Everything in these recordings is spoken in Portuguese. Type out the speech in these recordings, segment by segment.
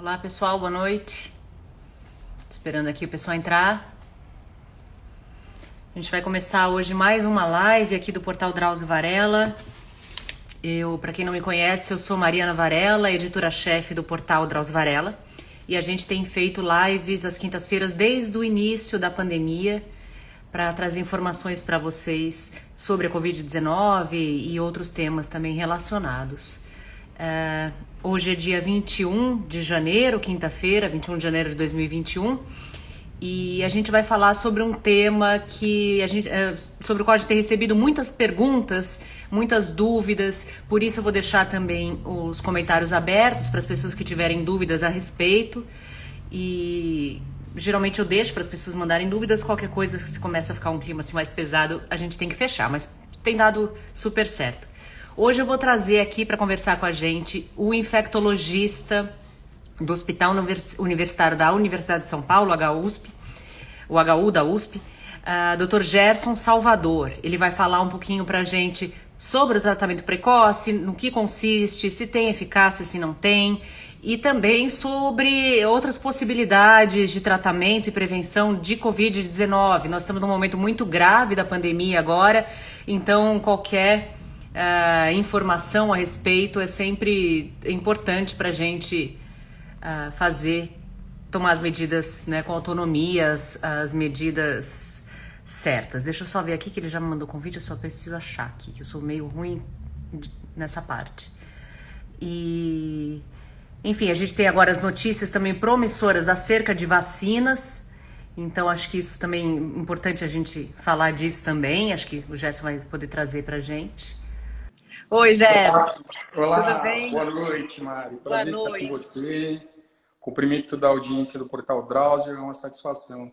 Olá pessoal, boa noite. Esperando aqui o pessoal entrar. A gente vai começar hoje mais uma live aqui do Portal Drauzio Varela. Para quem não me conhece, eu sou Mariana Varela, editora-chefe do Portal Drauzio Varela. E a gente tem feito lives às quintas-feiras desde o início da pandemia para trazer informações para vocês sobre a Covid-19 e outros temas também relacionados. Hoje é dia 21 de janeiro, quinta-feira, 21 de janeiro de 2021, e a gente vai falar sobre um tema sobre o qual a gente tem recebido muitas perguntas, muitas dúvidas, por isso eu vou deixar também os comentários abertos para as pessoas que tiverem dúvidas a respeito, e geralmente eu deixo para as pessoas mandarem dúvidas, qualquer coisa que se começa a ficar um clima assim mais pesado, a gente tem que fechar, mas tem dado super certo. Hoje eu vou trazer aqui para conversar com a gente o infectologista do Hospital Universitário da Universidade de São Paulo, o HU da USP, Dr. Gerson Salvador. Ele vai falar um pouquinho para a gente sobre o tratamento precoce, no que consiste, se tem eficácia, se não tem, e também sobre outras possibilidades de tratamento e prevenção de Covid-19. Nós estamos num momento muito grave da pandemia agora, então qualquer informação a respeito é sempre importante para a gente tomar as medidas, né, com autonomia, as medidas certas. Deixa eu só ver aqui que ele já me mandou convite, eu só preciso achar aqui, que eu sou meio ruim nessa parte. E, enfim, a gente tem agora as notícias também promissoras acerca de vacinas, então acho que isso também é importante a gente falar disso também, acho que o Gerson vai poder trazer pra gente. Oi, Gerson. Olá, Tudo bem? boa noite, Mari. Boa Prazer noite. estar com você. Cumprimento toda a audiência do Portal Drauzio, é uma satisfação.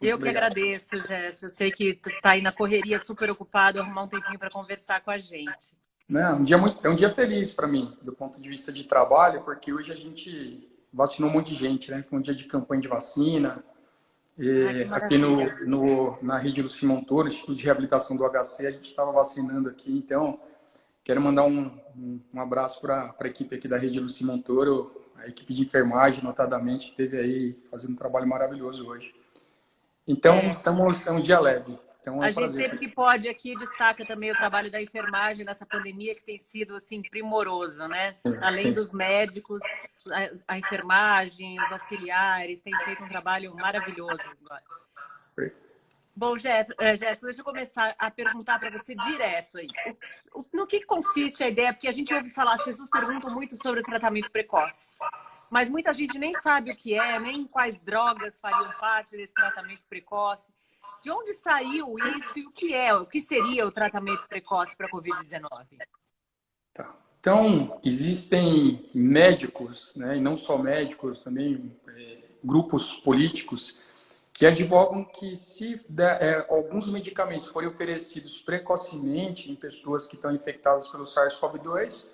Eu que agradeço, Gerson. Eu sei que tu está aí na correria, super ocupado, arrumar um tempinho para conversar com a gente. Não, é um dia feliz para mim, do ponto de vista de trabalho, porque hoje a gente vacinou um monte de gente, né? Foi um dia de campanha de vacina. Aqui na rede Luci Montoro, Instituto de Reabilitação do HC, a gente estava vacinando aqui, então quero mandar um abraço para a equipe aqui da rede Luci Montoro, a equipe de enfermagem, notadamente, que esteve aí fazendo um trabalho maravilhoso hoje. Então, é um dia leve. Então, é um a gente prazer. sempre que pode aqui destaca também o trabalho da enfermagem nessa pandemia, que tem sido assim primoroso, né? Além dos médicos, a enfermagem, os auxiliares têm feito um trabalho maravilhoso agora. Bom, Gerson, deixa eu começar a perguntar para você direto aí. No que consiste a ideia? Porque a gente ouve falar, as pessoas perguntam muito sobre o tratamento precoce, mas muita gente nem sabe o que é, nem quais drogas fariam parte desse tratamento precoce. De onde saiu isso e o que seria o tratamento precoce para a Covid-19? Tá. Então, existem médicos, né, e não só médicos, também grupos políticos, que advogam que se alguns medicamentos forem oferecidos precocemente em pessoas que estão infectadas pelo SARS-CoV-2,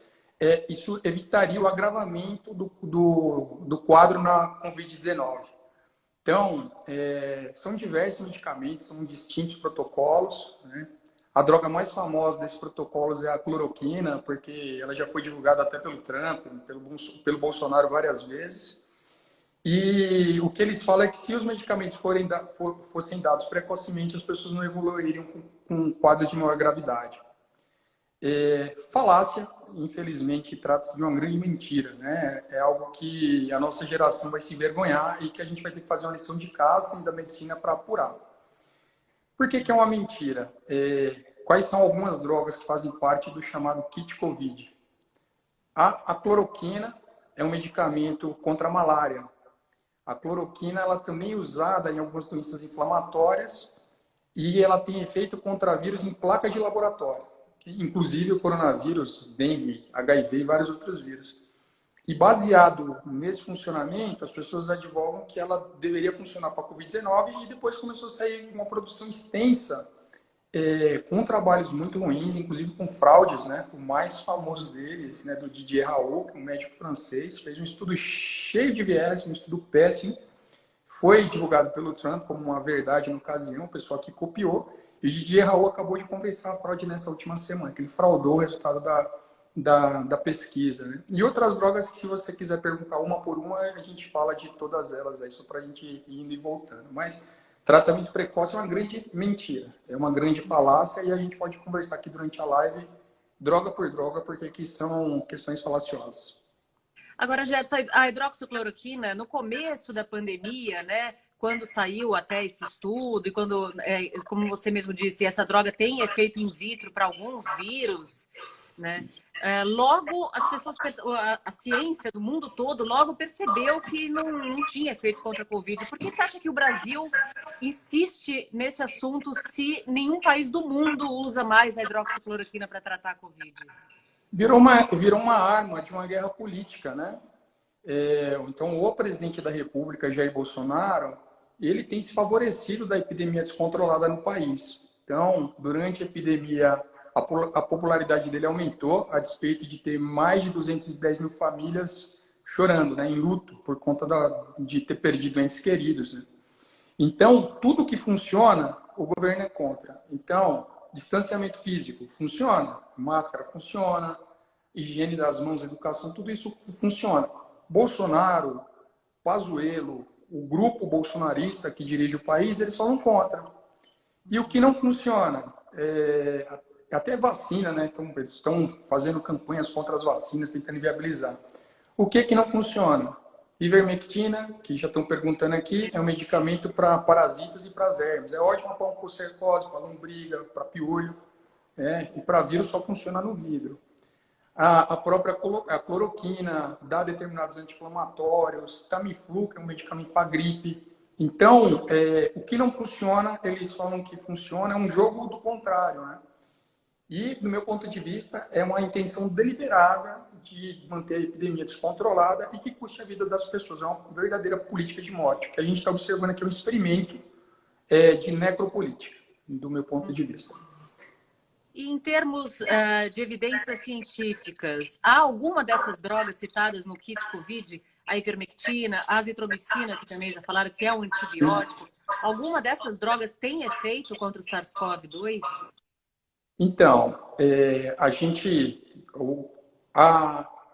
isso evitaria o agravamento do quadro na Covid-19. Então, são diversos medicamentos, são distintos protocolos, né? A droga mais famosa desses protocolos é a cloroquina, porque ela já foi divulgada até pelo Trump, pelo Bolsonaro várias vezes. E o que eles falam é que se os medicamentos fossem dados precocemente, as pessoas não evoluiriam com quadros de maior gravidade. Falácia, infelizmente, trata-se de uma grande mentira, né? É algo que a nossa geração vai se envergonhar e que a gente vai ter que fazer uma lição de casa da medicina para apurar. Por que é uma mentira? Quais são algumas drogas que fazem parte do chamado kit COVID? A cloroquina é um medicamento contra a malária. A cloroquina ela também é usada em algumas doenças inflamatórias e ela tem efeito contra vírus em placas de laboratório, inclusive o coronavírus, dengue, HIV e vários outros vírus. E baseado nesse funcionamento, as pessoas advogam que ela deveria funcionar para a Covid-19 e depois começou a sair uma produção extensa com trabalhos muito ruins, inclusive com fraudes, né? O mais famoso deles, né, do Didier Raoult, um médico francês, fez um estudo cheio de viés, um estudo péssimo, foi divulgado pelo Trump como uma verdade na ocasião, o pessoal que copiou, e o Didier Raoult acabou de confessar a fraude nessa última semana, que ele fraudou o resultado da pesquisa, né? E outras drogas que, se você quiser perguntar uma por uma, a gente fala de todas elas aí, só para a gente ir indo e voltando. Mas tratamento precoce é uma grande mentira, é uma grande falácia, e a gente pode conversar aqui durante a live, droga por droga, porque aqui são questões falaciosas. Agora, Gerson, a hidroxicloroquina, no começo da pandemia, né, quando saiu até esse estudo, e quando, como você mesmo disse, essa droga tem efeito in vitro para alguns vírus, né? Logo, as pessoas, a ciência do mundo todo logo percebeu que não tinha efeito contra a Covid. Por que você acha que o Brasil insiste nesse assunto se nenhum país do mundo usa mais a hidroxicloroquina para tratar a Covid? Virou uma arma de uma guerra política, né? Então, o presidente da República, Jair Bolsonaro, ele tem se favorecido da epidemia descontrolada no país. Então, durante a epidemia, a popularidade dele aumentou, a despeito de ter mais de 210 mil famílias chorando, né, em luto, por conta de ter perdido entes queridos, né? Então, tudo que funciona, o governo é contra. Então, distanciamento físico funciona, máscara funciona, higiene das mãos, educação, tudo isso funciona. Bolsonaro, Pazuello, o grupo bolsonarista que dirige o país, eles falam contra. E o que não funciona? Até vacina, né? Então, eles estão fazendo campanhas contra as vacinas, tentando viabilizar. O que não funciona? Ivermectina, que já estão perguntando aqui, é um medicamento para parasitas e para vermes. É ótimo para oncocercose, para lombriga, para piolho, né? E para vírus só funciona no vidro. A própria cloroquina dá determinados anti-inflamatórios, Tamiflu, que é um medicamento para gripe. Então, o que não funciona, eles falam que funciona, é um jogo do contrário, né? E, do meu ponto de vista, é uma intenção deliberada de manter a epidemia descontrolada e que custe a vida das pessoas. É uma verdadeira política de morte. O que a gente está observando aqui é um experimento de necropolítica, do meu ponto de vista. E em termos de evidências científicas, há alguma dessas drogas citadas no kit COVID, a ivermectina, a azitromicina, que também já falaram que é um antibiótico, alguma dessas drogas tem efeito contra o SARS-CoV-2? Então, a gente... eu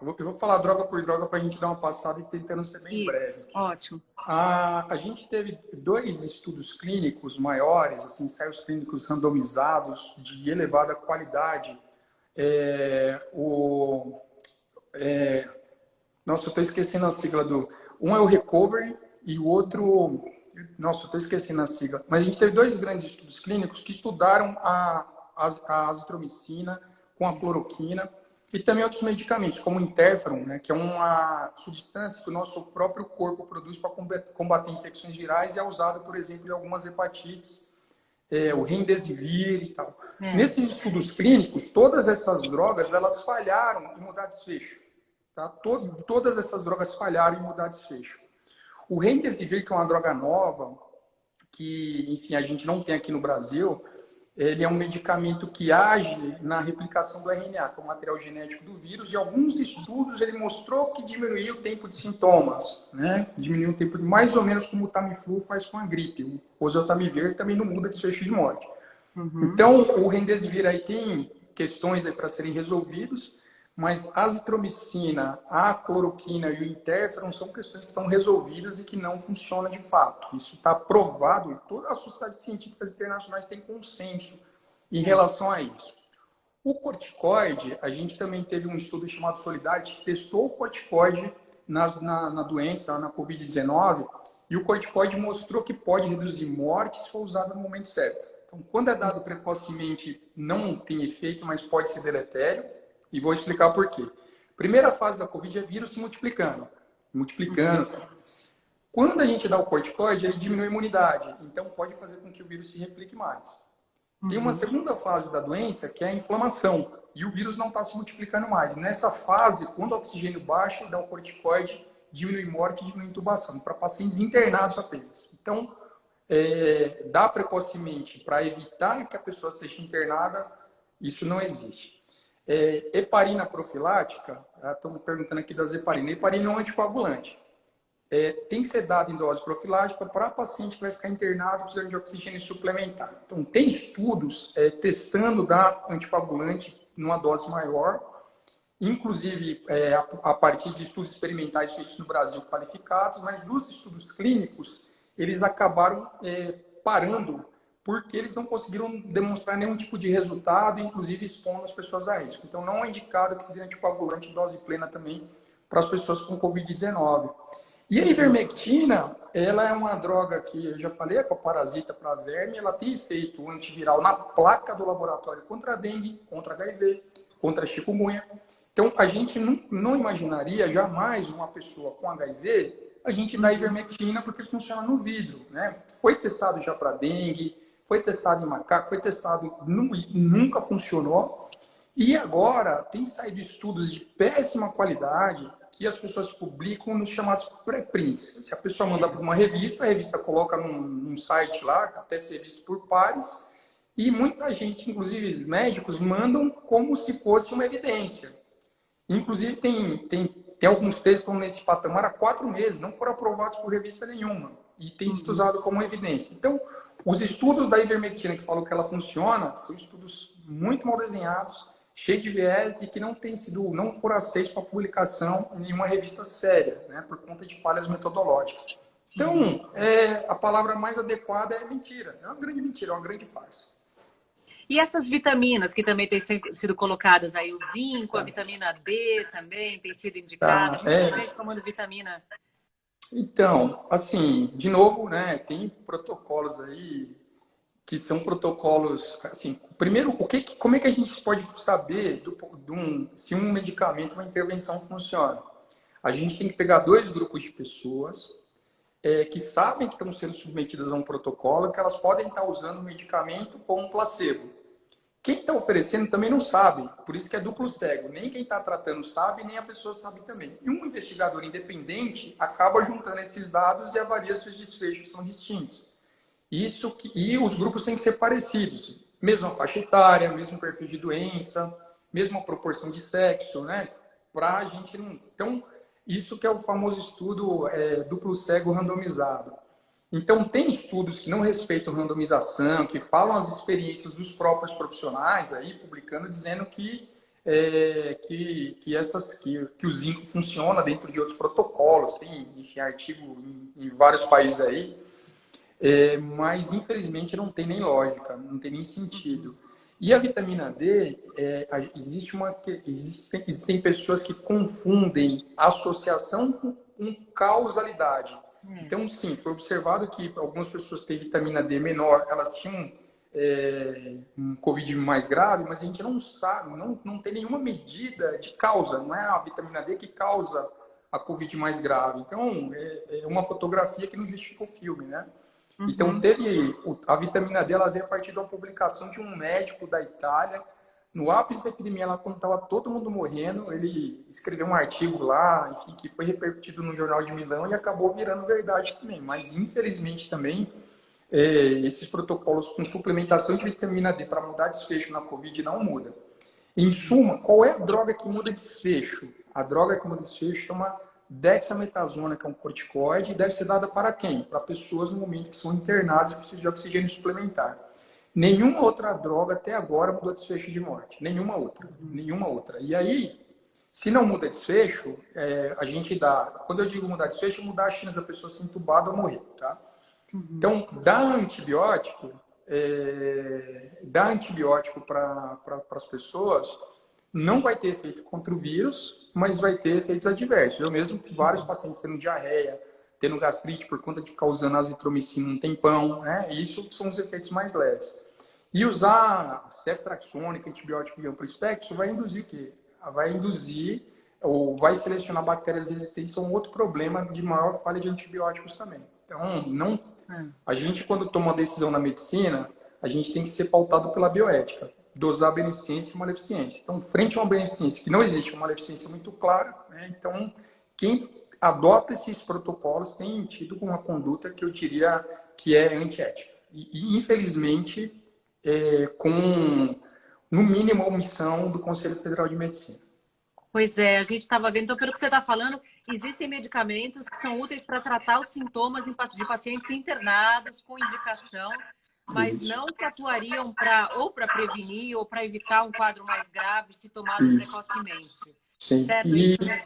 vou falar droga por droga para a gente dar uma passada e tentando ser bem breve. Ótimo. A gente teve 2 estudos clínicos maiores, assim, ensaios clínicos randomizados de elevada qualidade. Nossa, eu estou esquecendo a sigla do... Um é o Recovery e o outro... Nossa, eu estou esquecendo a sigla. Mas a gente teve 2 grandes estudos clínicos que estudaram a azitromicina com a cloroquina e também outros medicamentos, como o interferon, né, que é uma substância que o nosso próprio corpo produz para combater infecções virais e é usado, por exemplo, em algumas hepatites, o remdesivir e tal. Nesses estudos clínicos, todas essas drogas elas falharam em mudar desfecho. Tá? Todas essas drogas falharam em mudar desfecho. O remdesivir, que é uma droga nova, que, enfim, a gente não tem aqui no Brasil, ele é um medicamento que age na replicação do RNA, que é o material genético do vírus, e alguns estudos ele mostrou que diminuiu o tempo de sintomas, né? Diminuiu o tempo, mais ou menos como o Tamiflu faz com a gripe. O oseltamivir também não muda desfecho de morte. Então, o remdesivir aí tem questões aí para serem resolvidas, mas a azitromicina, a cloroquina e o interferon são questões que estão resolvidas e que não funcionam de fato. Isso está provado, e todas as sociedades científicas internacionais têm consenso em relação a isso. O corticoide, a gente também teve um estudo chamado Solidarity, que testou o corticoide na doença, na Covid-19, e o corticoide mostrou que pode reduzir morte se for usado no momento certo. Então, quando é dado precocemente, não tem efeito, mas pode ser deletério. E vou explicar por quê. Primeira fase da Covid é vírus se multiplicando. Quando a gente dá o corticoide, ele diminui a imunidade. Então, pode fazer com que o vírus se replique mais. Tem uma segunda fase da doença, que é a inflamação. E o vírus não está se multiplicando mais. Nessa fase, quando o oxigênio baixa e dá o corticoide, diminui morte e diminui intubação. Para pacientes internados apenas. Então, dá precocemente para evitar que a pessoa seja internada, isso não existe. Heparina profilática, estão me perguntando aqui das heparinas. Heparina é um anticoagulante. Tem que ser dado em dose profilática para paciente que vai ficar internado precisando de oxigênio suplementar. Então, tem estudos testando dar anticoagulante numa dose maior inclusive a partir de estudos experimentais feitos no Brasil qualificados, mas dos estudos clínicos, eles acabaram parando porque eles não conseguiram demonstrar nenhum tipo de resultado, inclusive expondo as pessoas a risco. Então, não é indicado que se dê anticoagulante em dose plena também para as pessoas com Covid-19. E a ivermectina, ela é uma droga que, eu já falei, é para parasita, para verme, ela tem efeito antiviral na placa do laboratório contra a dengue, contra HIV, contra a chikungunya. Então, a gente não imaginaria jamais uma pessoa com HIV, a gente dá ivermectina porque funciona no vidro, né? Foi testado já para dengue, foi testado em macaco, foi testado e nunca funcionou. E agora tem saído estudos de péssima qualidade que as pessoas publicam nos chamados pré-prints. Se a pessoa manda para uma revista, a revista coloca num site lá, até ser visto por pares, e muita gente, inclusive médicos, mandam como se fosse uma evidência. Inclusive, tem alguns textos que estão nesse patamar há 4 meses, não foram aprovados por revista nenhuma, e tem sido usado como evidência. Então, os estudos da ivermectina que falam que ela funciona são estudos muito mal desenhados, cheios de viés e que não foram aceitos para publicação em nenhuma revista séria, né, por conta de falhas metodológicas. Então, a palavra mais adequada é mentira. É uma grande mentira, é uma grande farsa. E essas vitaminas que também têm sido colocadas aí, o zinco, a vitamina D também tem sido indicada. Tá, Muita gente tomando vitamina. Então, assim, de novo, né, tem protocolos aí que são protocolos, assim, primeiro, como é que a gente pode saber se um medicamento, uma intervenção funciona? A gente tem que pegar 2 grupos de pessoas que sabem que estão sendo submetidas a um protocolo, que elas podem estar usando o medicamento como um placebo. Quem está oferecendo também não sabe, por isso que é duplo cego. Nem quem está tratando sabe, nem a pessoa sabe também. E um investigador independente acaba juntando esses dados e avalia se os desfechos são distintos. E os grupos têm que ser parecidos. Mesma faixa etária, mesmo perfil de doença, mesma proporção de sexo, né? Para a gente não... Então, isso que é o famoso estudo duplo cego randomizado. Então, tem estudos que não respeitam randomização, que falam as experiências dos próprios profissionais, aí publicando, dizendo que o zinco funciona dentro de outros protocolos, tem enfim, artigo em vários países aí, mas infelizmente não tem nem lógica, não tem nem sentido. E a vitamina D, existem pessoas que confundem associação com causalidade. Então, sim, foi observado que algumas pessoas que têm vitamina D menor, elas tinham um Covid mais grave, mas a gente não sabe, não tem nenhuma medida de causa, não é a vitamina D que causa a Covid mais grave. Então, é uma fotografia que não justifica o filme, né? Então, a vitamina D, ela veio a partir de uma publicação de um médico da Itália, no ápice da epidemia, lá quando estava todo mundo morrendo, ele escreveu um artigo lá, enfim, que foi repercutido no Jornal de Milão e acabou virando verdade também. Mas, infelizmente, também, esses protocolos com suplementação de vitamina D para mudar desfecho na Covid não muda. Em suma, qual é a droga que muda desfecho? A droga que muda desfecho chama dexametasona, que é um corticoide, e deve ser dada para quem? Para pessoas no momento que são internadas e precisam de oxigênio suplementar. Nenhuma outra droga até agora mudou desfecho de morte. Nenhuma outra. Nenhuma outra. E aí, se não muda desfecho, a gente dá... Quando eu digo mudar desfecho, é mudar a chance da pessoa ser entubada ou morrer, tá? Então, dar antibiótico para as pessoas não vai ter efeito contra o vírus, mas vai ter efeitos adversos. Eu mesmo, vários pacientes tendo diarreia, tendo gastrite por conta de ficar usando azitromicina um tempão, né? Isso são os efeitos mais leves. E usar ceftriaxona, antibiótico de amplo espectro, vai induzir o quê? Vai induzir ou vai selecionar bactérias resistentes a um outro problema de maior falha de antibióticos também. Então, a gente, quando toma uma decisão na medicina, a gente tem que ser pautado pela bioética, dosar beneficência e maleficência. Então, frente a uma beneficência que não existe, uma maleficência muito clara, né? Então, quem adota esses protocolos tem tido uma conduta que eu diria que é antiética. E infelizmente, com, no mínimo, a omissão do Conselho Federal de Medicina. Pois é, a gente estava vendo, então, pelo que você está falando, existem medicamentos que são úteis para tratar os sintomas de pacientes internados com indicação, mas não que atuariam para prevenir ou para evitar um quadro mais grave se tomados precocemente. Sim. Certo E isso, né?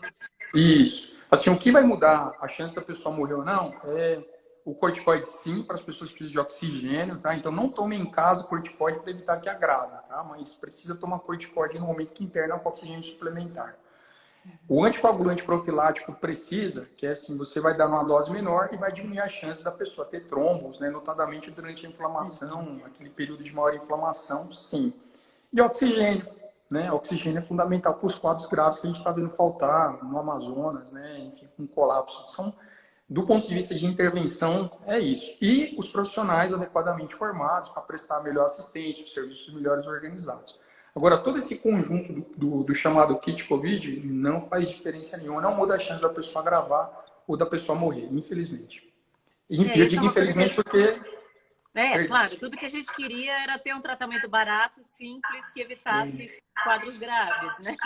isso. Assim, o que vai mudar a chance da pessoa morrer ou não é o corticoide, sim, para as pessoas que precisam de oxigênio, tá? Então, não tome em casa corticoide para evitar que agrave, tá? Mas precisa tomar corticoide no momento que interna com oxigênio suplementar. O anticoagulante profilático precisa, que é assim, você vai dar uma dose menor e vai diminuir a chance da pessoa ter trombos, né? Notadamente durante a inflamação, aquele período de maior inflamação, sim. E oxigênio, né? Oxigênio é fundamental para os quadros graves que a gente está vendo faltar no Amazonas, né? Enfim, com colapso. São, do ponto de vista de intervenção, é isso. E os profissionais adequadamente formados para prestar melhor assistência, os serviços melhores organizados. Agora, todo esse conjunto do chamado kit COVID não faz diferença nenhuma, não muda a chance da pessoa agravar ou da pessoa morrer, infelizmente. E eu Isso é digo uma coisa que a infelizmente gente... porque... Perdão. Claro, tudo que a gente queria era ter um tratamento barato, simples, que evitasse quadros graves, né?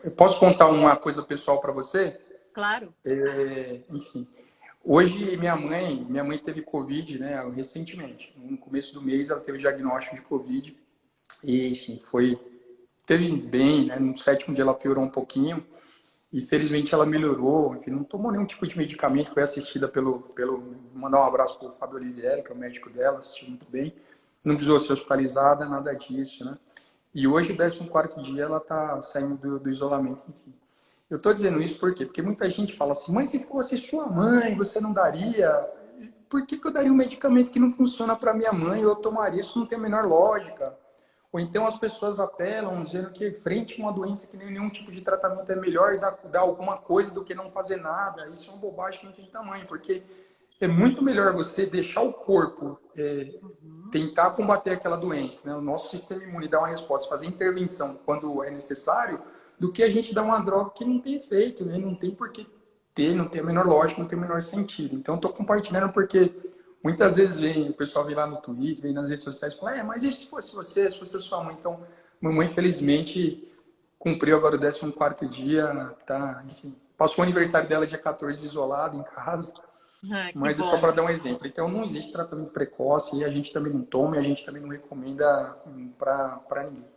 Eu posso contar uma coisa pessoal para você? Claro. Enfim, hoje minha mãe teve Covid, né, recentemente. No começo do mês ela teve diagnóstico de Covid e, enfim, teve bem, né, no sétimo dia ela piorou um pouquinho e felizmente ela melhorou, enfim, não tomou nenhum tipo de medicamento, foi assistida vou mandar um abraço para o Fábio Oliveira, que é o médico dela, assistiu muito bem, não precisou ser hospitalizada, nada disso, né. E hoje, o 14º dia, ela está saindo do isolamento, enfim. Eu estou dizendo isso por quê? Porque muita gente fala assim, mas se fosse sua mãe, você não daria? Por que eu daria um medicamento que não funciona para minha mãe? Eu tomaria, isso não tem a menor lógica. Ou então as pessoas apelam dizendo que frente a uma doença que nem nenhum tipo de tratamento é melhor dar alguma coisa do que não fazer nada. Isso é uma bobagem que não tem tamanho, porque é muito melhor você deixar o corpo tentar combater aquela doença, né? O nosso sistema imune dá uma resposta, fazer intervenção quando é necessário, do que a gente dar uma droga que não tem efeito, né? Não tem por que ter, não tem a menor lógica, não tem o menor sentido. Então, estou compartilhando porque muitas vezes o pessoal vem lá no Twitter, vem nas redes sociais e fala, mas e se fosse você, se fosse a sua mãe? Então, mamãe, felizmente, cumpriu agora o 14º dia, tá? Enfim, passou o aniversário dela dia 14 isolado em casa, Que mas é só bom. para dar um exemplo. Então, não existe tratamento precoce e a gente também não toma e a gente também não recomenda para ninguém.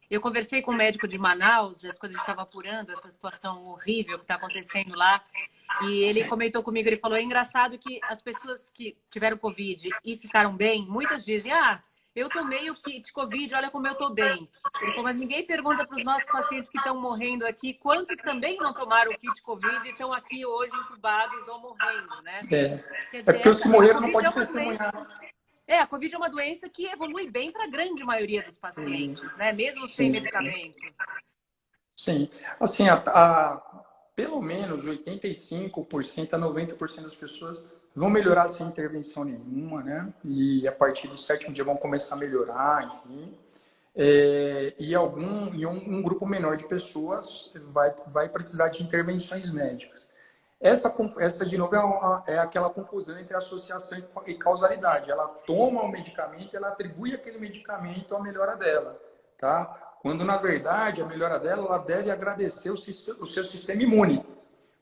Eu conversei com um médico de Manaus, já quando a gente estava apurando essa situação horrível que está acontecendo lá, e ele comentou comigo, ele falou, é engraçado que as pessoas que tiveram Covid e ficaram bem, muitas dizem, eu tomei o kit Covid, olha como eu estou bem. Ele falou, mas ninguém pergunta para os nossos pacientes que estão morrendo aqui, quantos também não tomaram o kit Covid e estão aqui hoje entubados ou morrendo, né? Quer É dizer, porque os que a morreram não Covid é podem uma doença... testemunhar. A Covid é uma doença que evolui bem para a grande maioria dos pacientes, né? Mesmo sem Sim, medicamento. sim. Assim, pelo menos 85% a 90% das pessoas vão melhorar sem intervenção nenhuma, né? E a partir do sétimo dia vão começar a melhorar, enfim. Um grupo menor de pessoas vai precisar de intervenções médicas. Essa de novo, é aquela confusão entre associação e causalidade. Ela toma o medicamento, ela atribui aquele medicamento à melhora dela, tá? Quando, na verdade, a melhora dela, ela deve agradecer o seu sistema imune.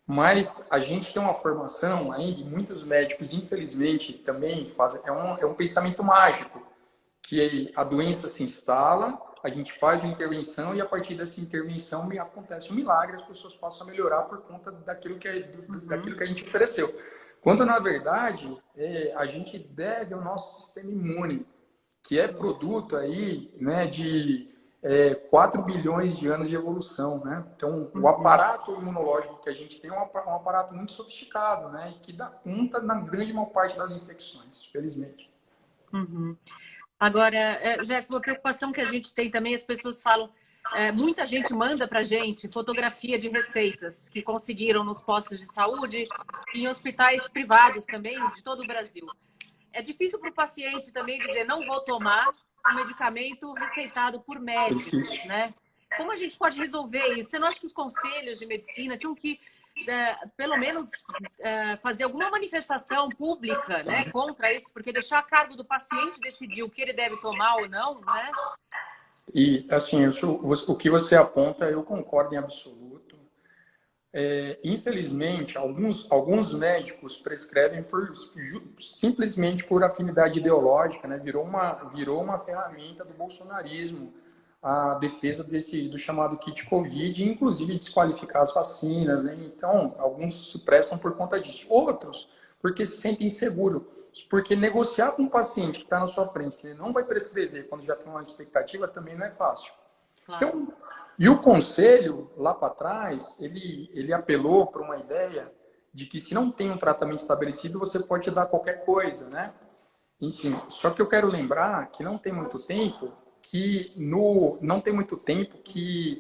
Mas a gente tem uma formação ainda, e muitos médicos, infelizmente, também fazem, é um pensamento mágico, que a doença se instala, a gente faz uma intervenção e a partir dessa intervenção acontece um milagre, as pessoas passam a melhorar por conta daquilo que a gente ofereceu. Quando, na verdade, a gente deve ao nosso sistema imune, que é produto aí, né, de 4 bilhões de anos de evolução, né? Então, o aparato imunológico que a gente tem é um aparato muito sofisticado, né? E que dá conta na grande maior parte das infecções, felizmente. Agora, Gerson, uma preocupação que a gente tem também, as pessoas falam, muita gente manda para a gente fotografia de receitas que conseguiram nos postos de saúde e em hospitais privados também, de todo o Brasil. É difícil para o paciente também dizer, não vou tomar um medicamento receitado por médicos, né? Como a gente pode resolver isso? Você não acha que os conselhos de medicina tinham que, pelo menos, fazer alguma manifestação pública, né, contra isso? Porque deixar a cargo do paciente decidir o que ele deve tomar ou não, né? E, assim, o que você aponta, eu concordo em absoluto. Infelizmente, alguns médicos prescrevem simplesmente por afinidade ideológica, né? Virou uma ferramenta do bolsonarismo a defesa do chamado kit Covid, inclusive desqualificar as vacinas, né? Então, alguns se prestam por conta disso. Outros, porque se sentem inseguros. Porque negociar com um paciente que está na sua frente, que ele não vai prescrever quando já tem uma expectativa, também não é fácil. Claro. Então, e o conselho, lá para trás, ele apelou para uma ideia de que se não tem um tratamento estabelecido, você pode dar qualquer coisa, né? Enfim, só que eu quero lembrar que não tem muito tempo que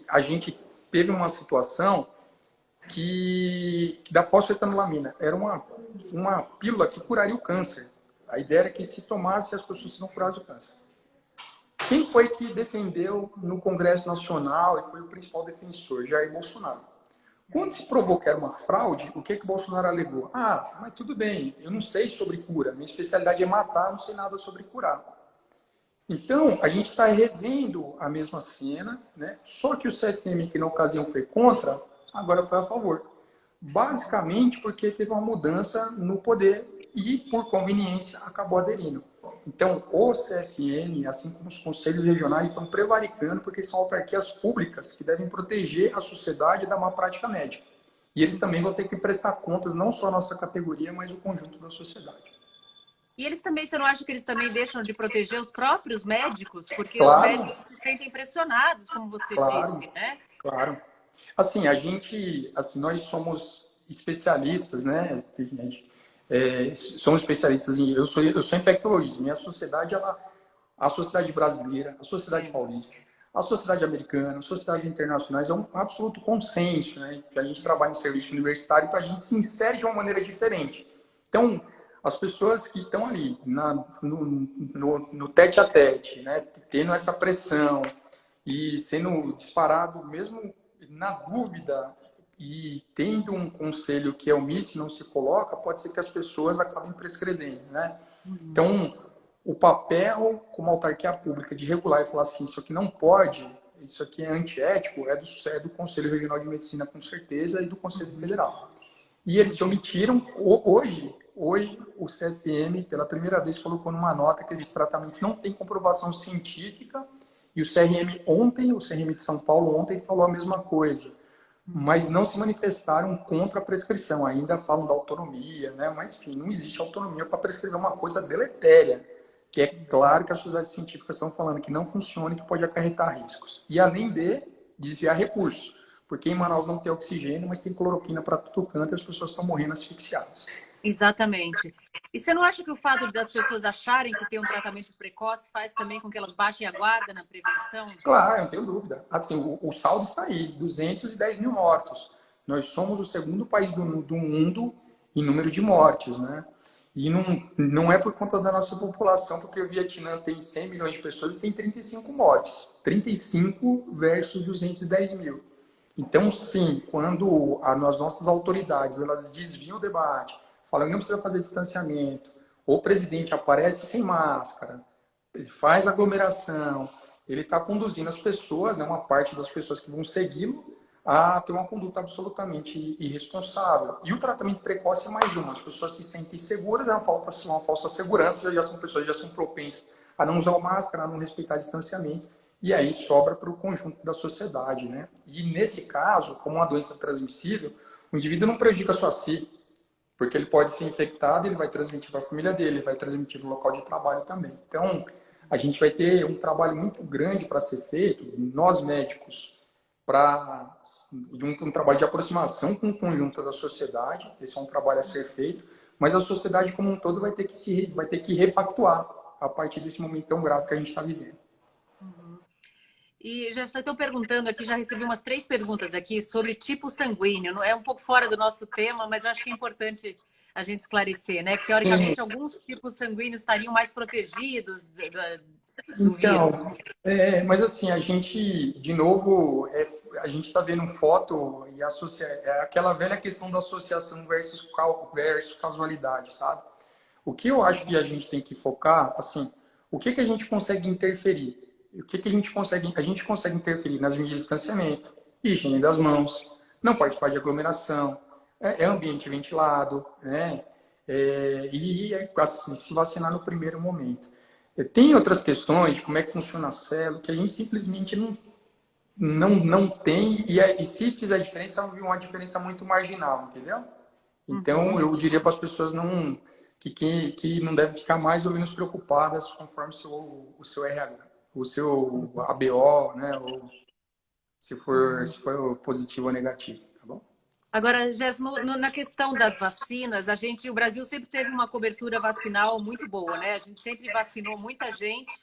a gente teve uma situação que da fosfetanolamina era uma pílula que curaria o câncer. A ideia era que se tomasse as pessoas seriam curadas do câncer. Quem foi que defendeu no Congresso Nacional e foi o principal defensor? Jair Bolsonaro. Quando se provou que era uma fraude, o que Bolsonaro alegou? Ah, mas tudo bem, eu não sei sobre cura, minha especialidade é matar, não sei nada sobre curar. Então, a gente está revendo a mesma cena, né? Só que o CFM, que na ocasião foi contra, agora foi a favor. Basicamente porque teve uma mudança no poder e, por conveniência, acabou aderindo. Então, o CFM, assim como os conselhos regionais, estão prevaricando porque são autarquias públicas que devem proteger a sociedade da má prática médica. E eles também vão ter que prestar contas, não só a nossa categoria, mas o conjunto da sociedade. E eles também, você não acha que eles também deixam de proteger os próprios médicos? Porque os Claro, médicos se sentem pressionados, como você claro, disse, né? claro. Assim, nós somos especialistas, né? Somos especialistas eu sou infectologista. Minha sociedade, a sociedade brasileira, a sociedade paulista, a sociedade americana, as sociedades internacionais, é um absoluto consenso, né? Que a gente trabalha em serviço universitário, então a gente se insere de uma maneira diferente. Então, as pessoas que estão ali no tete a tete, né? Tendo essa pressão e sendo disparado mesmo na dúvida e tendo um conselho que é omisso e não se coloca, pode ser que as pessoas acabem prescrevendo, né? Então, o papel como autarquia pública de regular e falar assim, isso aqui não pode, isso aqui é antiético, é do Conselho Regional de Medicina com certeza e do Conselho Federal. E eles se omitiram. Hoje o CFM, pela primeira vez, colocou numa nota que esses tratamentos não têm comprovação científica. E o CRM o CRM de São Paulo ontem falou a mesma coisa. Mas não se manifestaram contra a prescrição. Ainda falam da autonomia, né? Mas, enfim, não existe autonomia para prescrever uma coisa deletéria. Que é claro que as sociedades científicas estão falando que não funciona e que pode acarretar riscos. E, além de desviar recursos. Porque em Manaus não tem oxigênio, mas tem cloroquina para todo canto e as pessoas estão morrendo asfixiadas. Exatamente. E você não acha que o fato das pessoas acharem que tem um tratamento precoce faz também com que elas baixem a guarda na prevenção? Claro, não tenho dúvida. Assim, o saldo está aí, 210 mil mortos. Nós somos o segundo país do mundo em número de mortes, né? E não é por conta da nossa população, porque o Vietnã tem 100 milhões de pessoas e tem 35 mortes. 35 versus 210 mil. Então, sim, quando as nossas autoridades elas desviam o debate, falam que não precisa fazer distanciamento, ou o presidente aparece sem máscara, faz aglomeração, ele está conduzindo as pessoas, né, uma parte das pessoas que vão segui-lo, a ter uma conduta absolutamente irresponsável. E o tratamento precoce é mais uma. As pessoas se sentem seguras, é uma falsa segurança, já são pessoas que já são propensas a não usar máscara, a não respeitar distanciamento, e aí sobra para o conjunto da sociedade, né? E nesse caso, como uma doença transmissível, o indivíduo não prejudica só a si, porque ele pode ser infectado, ele vai transmitir para a família dele, vai transmitir no local de trabalho também. Então, a gente vai ter um trabalho muito grande para ser feito, nós médicos, de um trabalho de aproximação com o conjunto da sociedade. Esse é um trabalho a ser feito, mas a sociedade como um todo vai ter que repactuar a partir desse momento tão grave que a gente está vivendo. E já estou perguntando aqui, já recebi umas 3 perguntas aqui sobre tipo sanguíneo. É um pouco fora do nosso tema, mas eu acho que é importante a gente esclarecer, né? Que, teoricamente, alguns tipos sanguíneos estariam mais protegidos do vírus. Mas assim, a gente, de novo, a gente está vendo foto e é aquela velha questão da associação versus causalidade, sabe? O que eu acho que a gente tem que focar, assim, o que a gente consegue interferir? O que a gente consegue? A gente consegue interferir nas medidas de distanciamento, higiene das mãos, não participar de aglomeração, ambiente ventilado, né? E assim, se vacinar no primeiro momento. Tem outras questões de como é que funciona a célula, que a gente simplesmente não tem, e se fizer diferença, é uma diferença muito marginal, entendeu? Então, eu diria para as pessoas que não devem ficar mais ou menos preocupadas conforme o seu RH, o seu ABO, né? Ou se for positivo ou negativo, tá bom? Agora, Jess, na questão das vacinas, o Brasil sempre teve uma cobertura vacinal muito boa, né? A gente sempre vacinou muita gente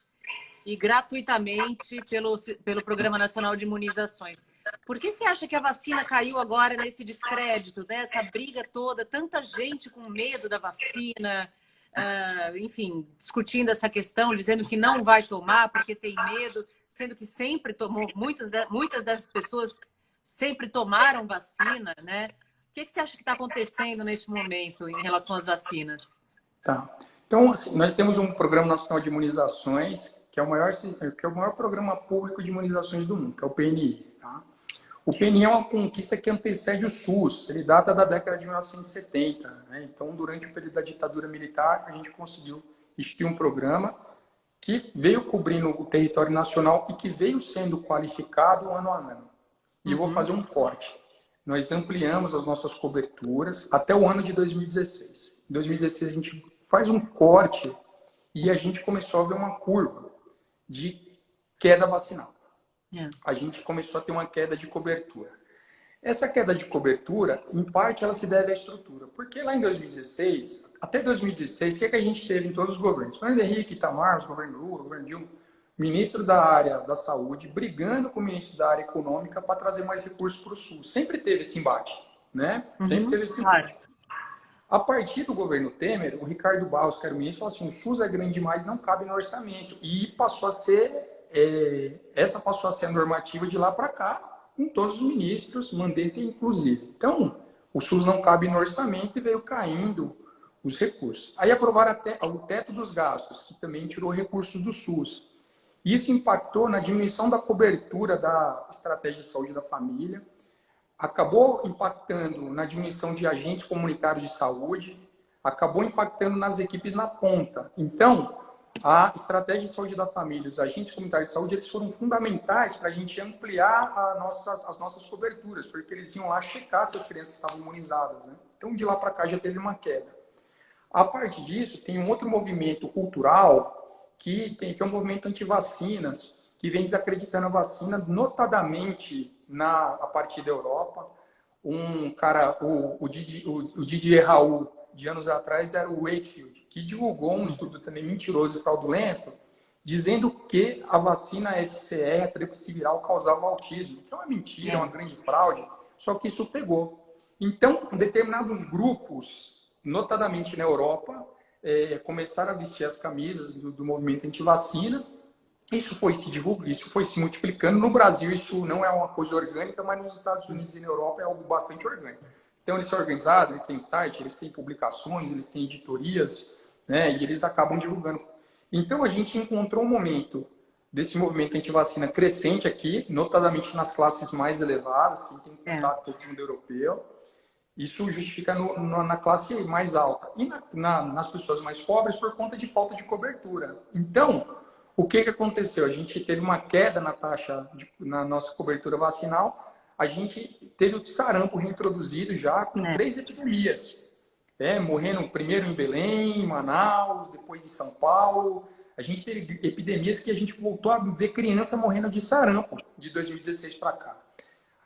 e gratuitamente pelo Programa Nacional de Imunizações. Por que você acha que a vacina caiu agora nesse descrédito, né? Essa briga toda, tanta gente com medo da vacina, enfim, discutindo essa questão, dizendo que não vai tomar porque tem medo, sendo que sempre tomou, muitas dessas pessoas sempre tomaram vacina, né? O que você acha que está acontecendo neste momento em relação às vacinas? Tá. Então, assim, nós temos um Programa Nacional de Imunizações, que é o maior programa público de imunizações do mundo, que é o PNI. Tá? O PNI é uma conquista que antecede o SUS, ele data da década de 1970. Né? Então, durante o período da ditadura militar, a gente conseguiu instituir um programa que veio cobrindo o território nacional e que veio sendo qualificado ano a ano. E eu vou fazer um corte. Nós ampliamos as nossas coberturas até o ano de 2016. Em 2016, a gente faz um corte e a gente começou a ver uma curva de queda vacinal. A gente começou a ter uma queda de cobertura. Essa queda de cobertura, em parte, ela se deve à estrutura. Porque lá em 2016, até 2016, o que a gente teve em todos os governos? Fernando Henrique, Itamar, os governos Lula, o governo Dilma, ministro da área da saúde, brigando com o ministro da área econômica para trazer mais recursos para o SUS. Sempre teve esse embate, né? Sempre teve esse embate. A partir do governo Temer, o Ricardo Barros, que era o ministro, falou assim, o SUS é grande demais, não cabe no orçamento. E passou a ser, essa passou a ser a normativa de lá para cá, com todos os ministros, Mandetta inclusive. Então, o SUS não cabe no orçamento e veio caindo os recursos. Aí aprovaram até o teto dos gastos, que também tirou recursos do SUS. Isso impactou na diminuição da cobertura da estratégia de saúde da família, acabou impactando na diminuição de agentes comunitários de saúde, acabou impactando nas equipes na ponta. Então, a estratégia de saúde da família, os agentes comunitários de saúde, eles foram fundamentais para a gente ampliar as nossas coberturas, porque eles iam lá checar se as crianças estavam imunizadas. Né? Então, de lá para cá já teve uma queda. A partir disso, tem um outro movimento cultural que é um movimento anti-vacinas, que vem desacreditando a vacina, notadamente a partir da Europa. Um cara, o Didier Raoult, de anos atrás, era o Wakefield, que divulgou um estudo também mentiroso e fraudulento, dizendo que a vacina SCR, a tríplice viral, causava autismo, que é uma mentira, uma grande fraude, só que isso pegou. Então, determinados grupos, notadamente na Europa, começaram a vestir as camisas do movimento anti-vacina. Isso foi se multiplicando. No Brasil, isso não é uma coisa orgânica, mas nos Estados Unidos e na Europa é algo bastante orgânico. Então, eles são organizados, eles têm site, eles têm publicações, eles têm editorias, né? E eles acabam divulgando. Então, a gente encontrou um momento desse movimento anti-vacina crescente aqui, notadamente nas classes mais elevadas, quem tem contato com esse mundo europeu. Isso justifica na classe mais alta. E nas pessoas mais pobres por conta de falta de cobertura. Então, o que aconteceu? A gente teve uma queda na taxa, na nossa cobertura vacinal. A gente teve o sarampo reintroduzido já com 3 epidemias. Morrendo primeiro em Belém, em Manaus, depois em São Paulo. A gente teve epidemias que a gente voltou a ver criança morrendo de sarampo de 2016 para cá.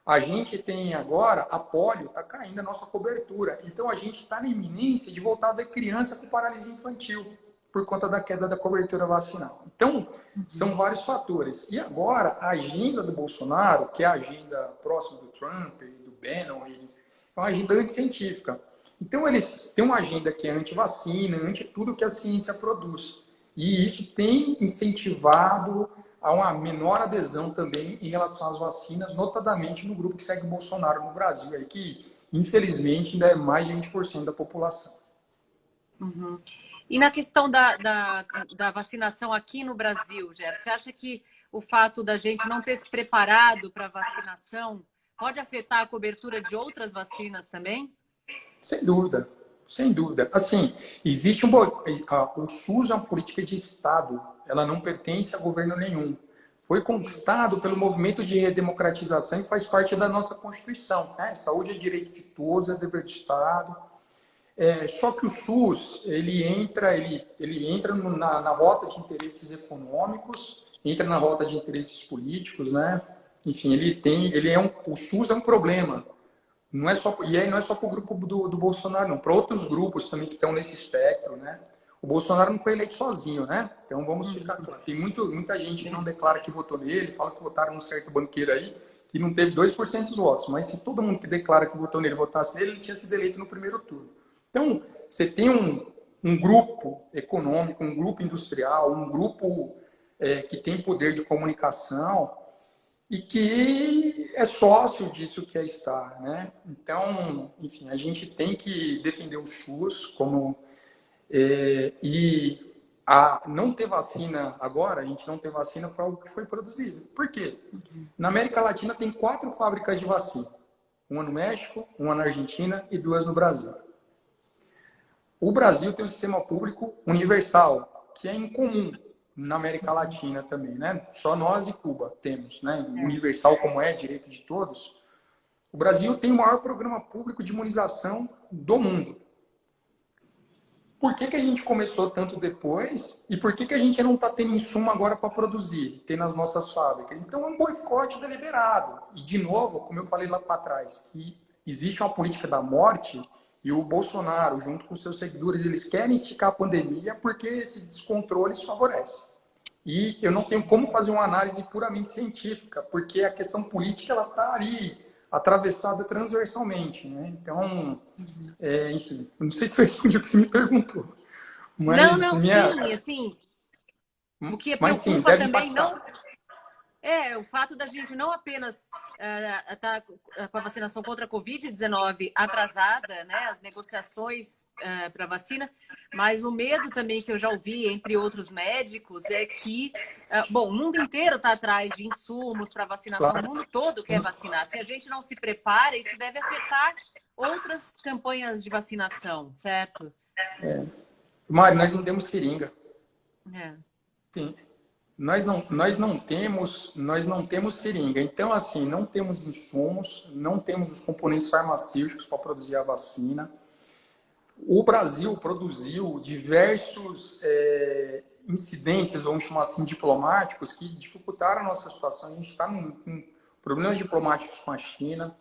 A gente tem agora a polio, está caindo a nossa cobertura. Então, a gente está na iminência de voltar a ver criança com paralisia infantil por conta da queda da cobertura vacinal. Então, são vários fatores. E agora, a agenda do Bolsonaro, que é a agenda próxima do Trump e do Bannon, é uma agenda anticientífica. Então, eles têm uma agenda que é anti-vacina, anti-tudo que a ciência produz. E isso tem incentivado a uma menor adesão também em relação às vacinas, notadamente no grupo que segue o Bolsonaro no Brasil, aí que, infelizmente, ainda é mais de 20% da população. E na questão da vacinação aqui no Brasil, Gerson, você acha que o fato da gente não ter se preparado para a vacinação pode afetar a cobertura de outras vacinas também? Sem dúvida. Sem dúvida. Assim, o SUS é uma política de Estado, ela não pertence a governo nenhum. Foi conquistado pelo movimento de redemocratização e faz parte da nossa Constituição, né? Saúde é direito de todos, é dever do Estado. Só que o SUS, ele entra na rota de interesses econômicos, entra na rota de interesses políticos, né? Enfim, o SUS é um problema. Não é só, e aí não é só para o grupo do Bolsonaro, não. Para outros grupos também que estão nesse espectro, né? O Bolsonaro não foi eleito sozinho, né? Então vamos ficar claro. Tem muita gente que não declara que votou nele, fala que votaram num certo banqueiro aí, que não teve 2% dos votos. Mas se todo mundo que declara que votou nele votasse nele, ele tinha sido eleito no primeiro turno. Então, você tem um grupo econômico, um grupo industrial, um grupo que tem poder de comunicação e que é sócio disso que é Star, né? Então, enfim, a gente tem que defender o SUS não ter vacina agora, a gente não ter vacina foi algo que foi produzido. Por quê? Na América Latina tem 4 fábricas de vacina. Uma no México, uma na Argentina e 2 no Brasil. O Brasil tem um sistema público universal, que é incomum na América Latina também, né? Só nós e Cuba temos, né? Universal como é, direito de todos. O Brasil tem o maior programa público de imunização do mundo. Por que a gente começou tanto depois? E por que a gente não está tendo insumo agora para produzir, ter nas nossas fábricas? Então é um boicote deliberado. E, de novo, como eu falei lá para trás, que existe uma política da morte e o Bolsonaro, junto com seus seguidores, eles querem esticar a pandemia porque esse descontrole os favorece. E eu não tenho como fazer uma análise puramente científica, porque a questão política ela está ali, atravessada transversalmente, né? Então, enfim, não sei se eu respondi o que você me perguntou, mas Não, sim, assim, o que mas sim, preocupa deve também impactar. não o fato da gente não apenas estar com a vacinação contra a Covid-19 atrasada, né, as negociações para vacina, mas o medo também que eu já ouvi entre outros médicos é que, bom, o mundo inteiro está atrás de insumos para vacinação, Claro. o mundo todo quer vacinar. Se a gente não se prepara, isso deve afetar outras campanhas de vacinação, certo? Mari, nós não temos seringa. Tem. Nós não temos seringa. Então, assim, não temos insumos, não temos os componentes farmacêuticos para produzir a vacina. O Brasil produziu diversos incidentes, vamos chamar assim, diplomáticos, que dificultaram a nossa situação. A gente está com problemas diplomáticos com a China.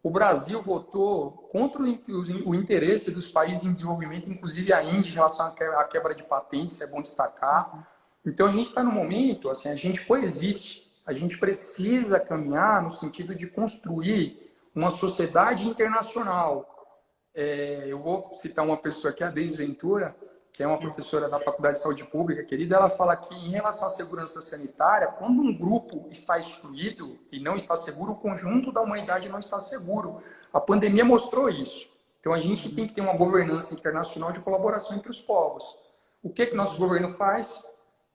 O Brasil votou contra o interesse dos países em desenvolvimento, inclusive a Índia, em relação à quebra de patentes, é bom destacar. Então, a gente está no momento, assim, a gente coexiste. A gente precisa caminhar no sentido de construir uma sociedade internacional. Eu vou citar uma pessoa aqui, a Deise Ventura, que é uma professora da Faculdade de Saúde Pública, querida, ela fala que, em relação à segurança sanitária, quando um grupo está excluído e não está seguro, o conjunto da humanidade não está seguro. A pandemia mostrou isso. Então, a gente tem que ter uma governança internacional de colaboração entre os povos. O que nosso governo faz?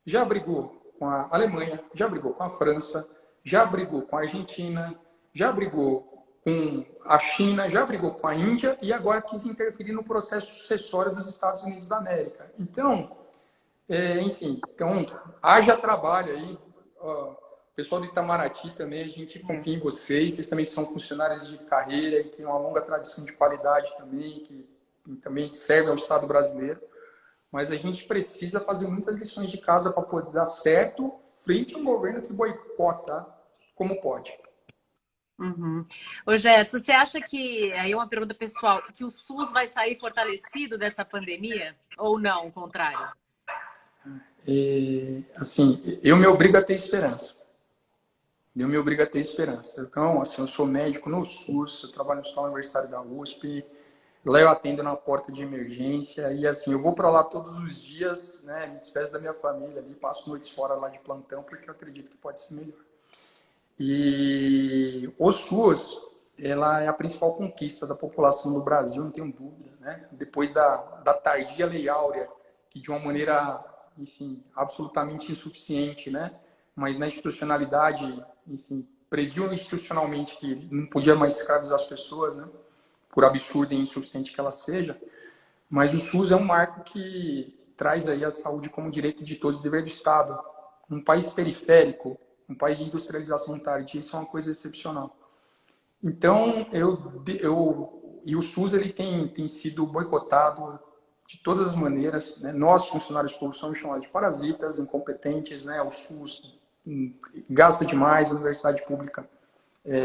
Já brigou com a Alemanha, já brigou com a França, já brigou com a Argentina, já brigou com a China, já brigou com a Índia e agora quis interferir no processo sucessório dos Estados Unidos da América. Então, enfim, haja trabalho aí. O pessoal do Itamaraty também, a gente confia em vocês também que são funcionários de carreira e têm uma longa tradição de qualidade também, que também servem ao Estado brasileiro. Mas a gente precisa fazer muitas lições de casa para poder dar certo frente a um governo que boicota como pode. Ô, Gerson, você acha que, aí uma pergunta pessoal, que o SUS vai sair fortalecido dessa pandemia ou não, o contrário? Assim, eu me obrigo a ter esperança. Então, assim, eu sou médico no SUS, eu trabalho no Hospital Universitário da USP, lá eu atendo na porta de emergência e assim, eu vou para lá todos os dias, né, me despeço da minha família ali, passo noites fora lá de plantão porque eu acredito que pode ser melhor. E o SUS, ela é a principal conquista da população do Brasil, não tenho dúvida, né? Depois da tardia Lei Áurea, que de uma maneira, enfim, absolutamente insuficiente, né? Mas na institucionalidade, enfim, previu institucionalmente que não podia mais escravizar as pessoas, né? Por absurda e insuficiente que ela seja. Mas o SUS é um marco que traz aí a saúde como direito de todos, dever do Estado. Um país periférico, um país de industrialização tardia, isso é uma coisa excepcional. Então, e o SUS ele tem sido boicotado de todas as maneiras, né? Nós, funcionários públicos, somos chamados de parasitas, incompetentes, né? O SUS gasta demais, a universidade pública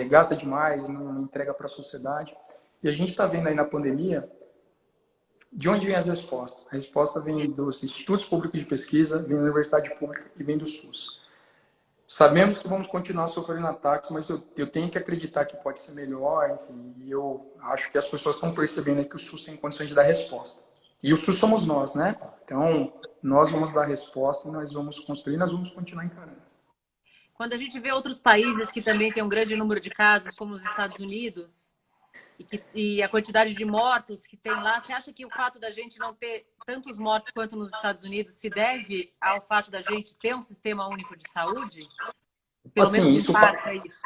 gasta demais, não entrega para a sociedade. E a gente está vendo aí na pandemia de onde vêm as respostas. A resposta vem dos institutos públicos de pesquisa, vem da universidade pública e vem do SUS. Sabemos que vamos continuar sofrendo ataques, mas eu tenho que acreditar que pode ser melhor, enfim, e eu acho que as pessoas estão percebendo aí que o SUS tem condições de dar resposta. E o SUS somos nós, né? Então, nós vamos dar resposta, nós vamos construir, nós vamos continuar encarando. Quando a gente vê outros países que também têm um grande número de casos, como os Estados Unidos, e a quantidade de mortos que tem lá, você acha que o fato da gente não ter tantos mortos quanto nos Estados Unidos se deve ao fato da gente ter um sistema único de saúde? Pelo Assim, menos em parte é isso.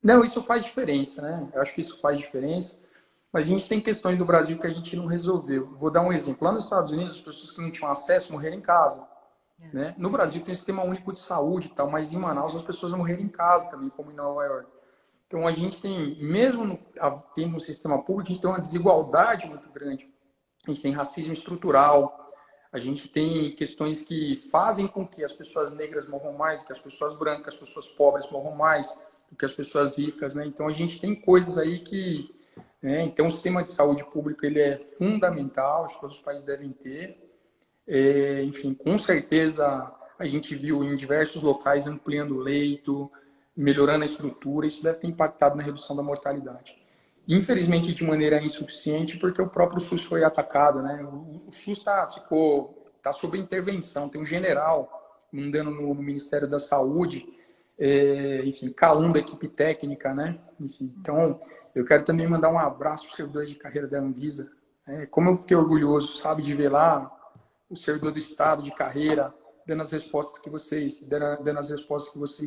Não, isso faz diferença, né? Eu acho que isso faz diferença. Mas a gente tem questões do Brasil que a gente não resolveu. Vou dar um exemplo. Lá nos Estados Unidos, as pessoas que não tinham acesso morreram em casa. Né? No Brasil tem um sistema único de saúde e tal, mas em Manaus as pessoas morreram em casa também, como em Nova York. Então a gente tem, mesmo tendo um sistema público, a gente tem uma desigualdade muito grande. A gente tem racismo estrutural, a gente tem questões que fazem com que as pessoas negras morram mais, que as pessoas brancas, as pessoas pobres morram mais do que as pessoas ricas, né? Então a gente tem coisas aí que, né? Então o sistema de saúde público ele é fundamental, acho que todos os países devem ter. Enfim, com certeza a gente viu em diversos locais ampliando o leito, melhorando a estrutura, isso deve ter impactado na redução da mortalidade. Infelizmente, de maneira insuficiente, porque o próprio SUS foi atacado, né? O SUS tá sob intervenção. Tem um general mandando no Ministério da Saúde, enfim, calando a equipe técnica, né? Enfim, então, eu quero também mandar um abraço para os servidores de carreira da Anvisa. Como eu fiquei orgulhoso, sabe, de ver lá o servidor do Estado de carreira dando as respostas que vocês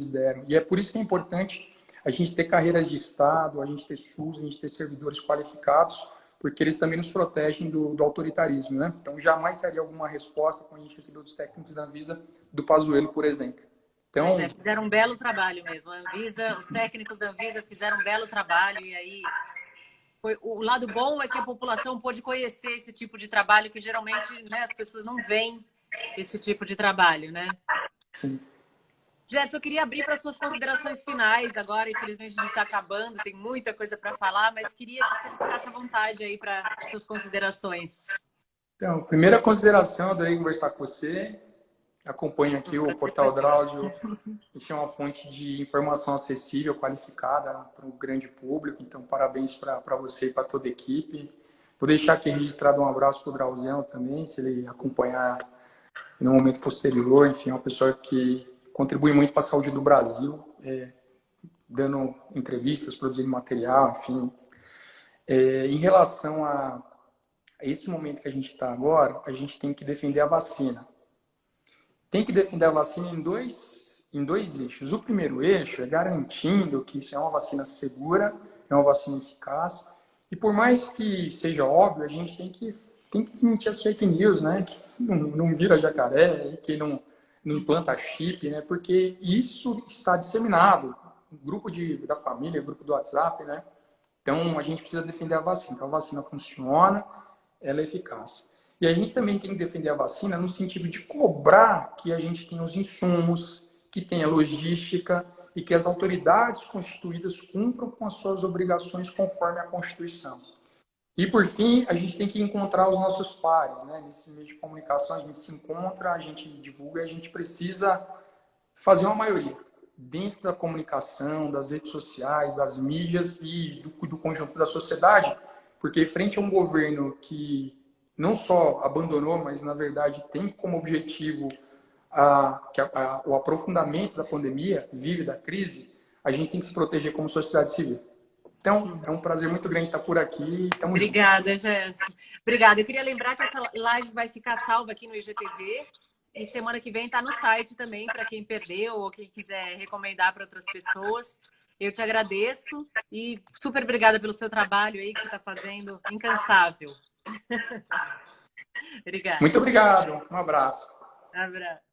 deram. E é por isso que é importante a gente ter carreiras de Estado, a gente ter SUS, a gente ter servidores qualificados, porque eles também nos protegem do autoritarismo, né? Então, jamais seria alguma resposta, como a gente recebeu dos técnicos da Anvisa, do Pazuello, por exemplo. Então, Pois é, fizeram um belo trabalho mesmo. A Anvisa, os técnicos da Anvisa fizeram um belo trabalho e aí o lado bom é que a população pôde conhecer esse tipo de trabalho que geralmente, né, as pessoas não veem esse tipo de trabalho, né? sim. Gerson, eu queria abrir para suas considerações finais agora. Infelizmente, a gente está acabando, tem muita coisa para falar, mas queria que você ficasse à vontade aí para suas considerações. Então, primeira consideração, adorei conversar com você. Acompanho aqui o Portal Drauzio, que é uma fonte de informação acessível, qualificada para o grande público. Então, parabéns para você e para toda a equipe. Vou deixar aqui registrado um abraço para o Drauzião também, se ele acompanhar no momento posterior. Enfim, é uma pessoa que contribui muito para a saúde do Brasil, dando entrevistas, produzindo material, enfim. Em relação a esse momento que a gente está agora, a gente tem que defender a vacina. Tem que defender a vacina em dois eixos. O primeiro eixo é garantindo que isso é uma vacina segura, é uma vacina eficaz. E por mais que seja óbvio, a gente tem que desmentir as fake news, né? Que não vira jacaré, que não implanta chip, né? Porque isso está disseminado no grupo da família, grupo do WhatsApp, né? Então, a gente precisa defender a vacina. Então, a vacina funciona, ela é eficaz. E a gente também tem que defender a vacina no sentido de cobrar que a gente tenha os insumos, que tenha logística e que as autoridades constituídas cumpram com as suas obrigações conforme a Constituição. E, por fim, a gente tem que encontrar os nossos pares, né? Nesse meio de comunicação, a gente se encontra, a gente divulga, a gente precisa fazer uma maioria dentro da comunicação, das redes sociais, das mídias e do conjunto da sociedade, porque frente a um governo que não só abandonou, mas na verdade tem como objetivo o aprofundamento da pandemia, vive da crise, a gente tem que se proteger como sociedade civil. Então, é um prazer muito grande estar por aqui. Obrigada, Gerson. Obrigada. Eu queria lembrar que essa live vai ficar salva aqui no IGTV e semana que vem está no site também, para quem perdeu ou quem quiser recomendar para outras pessoas. Eu te agradeço e super obrigada pelo seu trabalho aí que você está fazendo, incansável. Obrigada. Muito obrigado. Um abraço. Abraço.